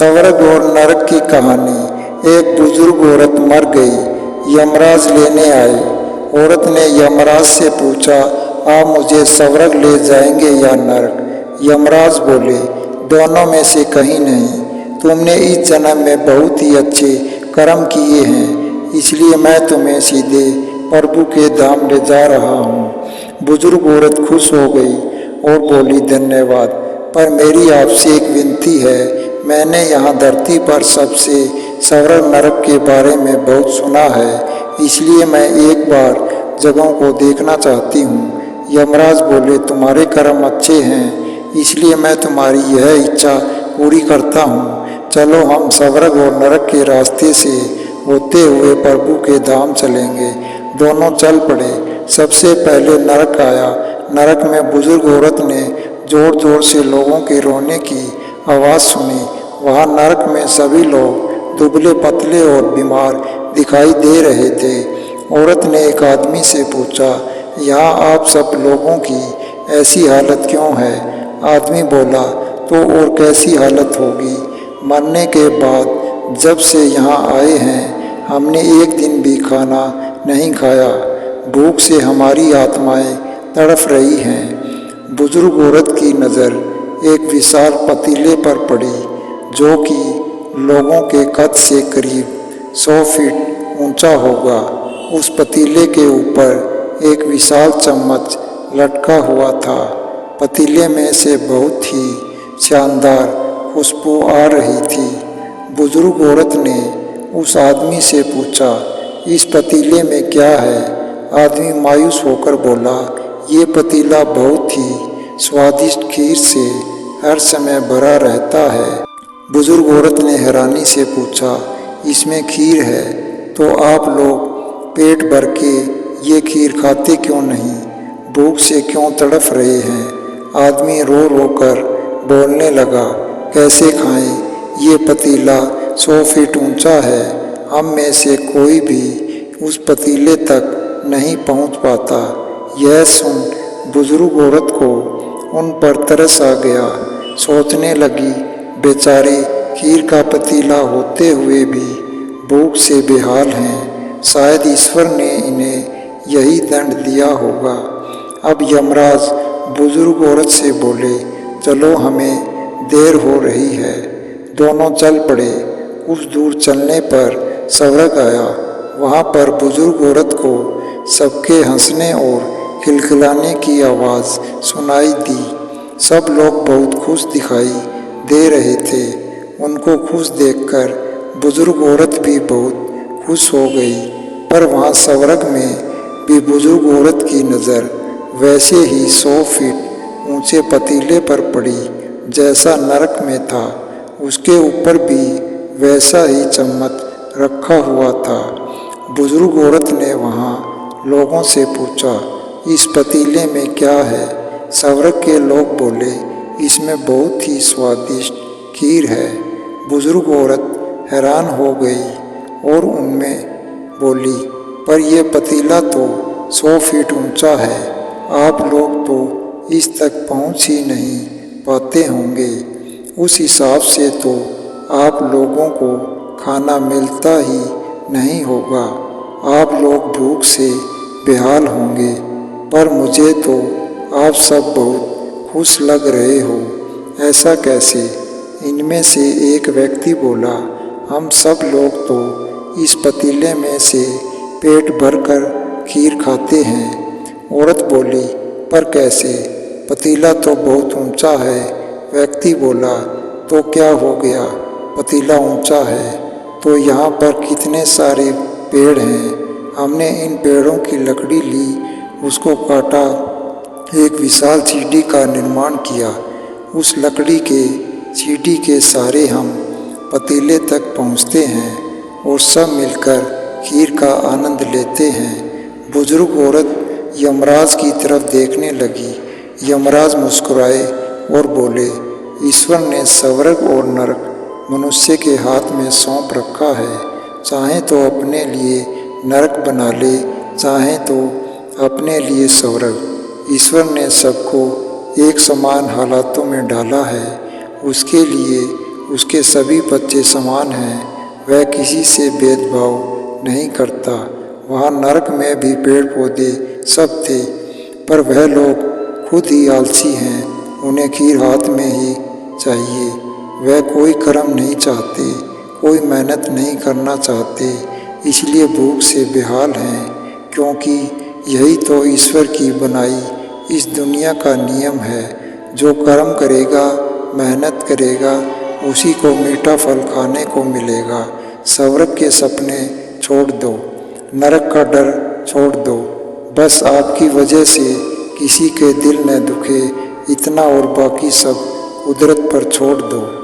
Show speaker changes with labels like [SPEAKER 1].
[SPEAKER 1] स्वर्ग और नरक की कहानी। एक बुजुर्ग औरत मर गई। यमराज लेने आए। औरत ने यमराज से पूछा, आप मुझे स्वर्ग ले जाएंगे या नरक? यमराज बोले, दोनों में से कहीं नहीं। तुमने इस जन्म में बहुत ही अच्छे कर्म किए हैं, इसलिए मैं तुम्हें सीधे प्रभु के धाम ले जा रहा हूँ। बुजुर्ग औरत खुश हो गई और बोली, धन्यवाद, पर मेरी आपसे एक विनती है। मैंने यहाँ धरती पर सबसे स्वर्ग नरक के बारे में बहुत सुना है, इसलिए मैं एक बार जगहों को देखना चाहती हूँ। यमराज बोले, तुम्हारे कर्म अच्छे हैं, इसलिए मैं तुम्हारी यह इच्छा पूरी करता हूँ। चलो हम स्वर्ग और नरक के रास्ते से होते हुए प्रभु के धाम चलेंगे। दोनों चल पड़े। सबसे पहले नरक आया। नरक में बुजुर्ग औरत ने जोर जोर से लोगों के रोने की आवाज़ सुनी। वहाँ नरक में सभी लोग दुबले पतले और बीमार दिखाई दे रहे थे। औरत ने एक आदमी से पूछा, यहाँ आप सब लोगों की ऐसी हालत क्यों है? आदमी बोला, तो और कैसी हालत होगी? मरने के बाद जब से यहाँ आए हैं, हमने एक दिन भी खाना नहीं खाया। भूख से हमारी आत्माएं तड़फ रही हैं। बुजुर्ग औरत की नज़र एक विशाल पतीले पर पड़ी, जो कि लोगों के कद से करीब 100 फीट ऊंचा होगा। उस पतीले के ऊपर एक विशाल चम्मच लटका हुआ था। पतीले में से बहुत ही शानदार खुशबू आ रही थी। बुजुर्ग औरत ने उस आदमी से पूछा, इस पतीले में क्या है? आदमी मायूस होकर बोला, ये पतीला बहुत ही स्वादिष्ट खीर से हर समय भरा रहता है। बुजुर्ग औरत ने हैरानी से पूछा, इसमें खीर है तो आप लोग पेट भर के ये खीर खाते क्यों नहीं? भूख से क्यों तड़फ रहे हैं? आदमी रो रो कर बोलने लगा, कैसे खाएं? ये पतीला 100 फीट ऊंचा है। हम में से कोई भी उस पतीले तक नहीं पहुंच पाता। यह सुन बुजुर्ग औरत को उन पर तरस आ गया। सोचने लगी, बेचारे खीर का पतीला होते हुए भी भूख से बेहाल हैं। शायद ईश्वर ने इन्हें यही दंड दिया होगा। अब यमराज बुजुर्ग औरत से बोले, चलो हमें देर हो रही है। दोनों चल पड़े। कुछ दूर चलने पर स्वर्ग आया। वहाँ पर बुजुर्ग औरत को सबके हंसने और खिलखिलाने की आवाज़ सुनाई दी। सब लोग बहुत खुश दिखाई दे रहे थे। उनको खुश देखकर बुजुर्ग औरत भी बहुत खुश हो गई। पर वहाँ स्वर्ग में भी बुजुर्ग औरत की नज़र वैसे ही 100 फीट ऊंचे पतीले पर पड़ी जैसा नरक में था। उसके ऊपर भी वैसा ही चम्मच रखा हुआ था। बुजुर्ग औरत ने वहाँ लोगों से पूछा, इस पतीले में क्या है? स्वर्ग के लोग बोले, इसमें बहुत ही स्वादिष्ट खीर है। बुजुर्ग औरत हैरान हो गई और उनमें बोली, पर यह पतीला तो 100 फीट ऊंचा है। आप लोग तो इस तक पहुंच ही नहीं पाते होंगे। उस हिसाब से तो आप लोगों को खाना मिलता ही नहीं होगा। आप लोग भूख से बेहाल होंगे। पर मुझे तो आप सब बहुत खुश लग रहे हो। ऐसा कैसे? इनमें से एक व्यक्ति बोला, हम सब लोग तो इस पतीले में से पेट भरकर खीर खाते हैं। औरत बोली, पर कैसे? पतीला तो बहुत ऊंचा है। व्यक्ति बोला, तो क्या हो गया? पतीला ऊंचा है तो यहाँ पर कितने सारे पेड़ हैं। हमने इन पेड़ों की लकड़ी ली, उसको काटा, एक विशाल सीढ़ी का निर्माण किया। उस लकड़ी के सीढ़ी के सहारे हम पतीले तक पहुँचते हैं और सब मिलकर खीर का आनंद लेते हैं। बुजुर्ग औरत यमराज की तरफ देखने लगी। यमराज मुस्कुराए और बोले, ईश्वर ने स्वर्ग और नरक मनुष्य के हाथ में सौंप रखा है। चाहे तो अपने लिए नरक बना ले, चाहे तो अपने लिए स्वर्ग। ईश्वर ने सबको एक समान हालातों में डाला है। उसके लिए उसके सभी बच्चे समान हैं। वह किसी से भेदभाव नहीं करता। वहाँ नरक में भी पेड़ पौधे सब थे, पर वह लोग खुद ही आलसी हैं। उन्हें खीर हाथ में ही चाहिए। वह कोई कर्म नहीं चाहते, कोई मेहनत नहीं करना चाहते, इसलिए भूख से बेहाल हैं। क्योंकि यही तो ईश्वर की बनाई इस दुनिया का नियम है। जो कर्म करेगा, मेहनत करेगा, उसी को मीठा फल खाने को मिलेगा। स्वर्ग के सपने छोड़ दो, नरक का डर छोड़ दो। बस आपकी वजह से किसी के दिल न दुखे, इतना और बाकी सब कुदरत पर छोड़ दो।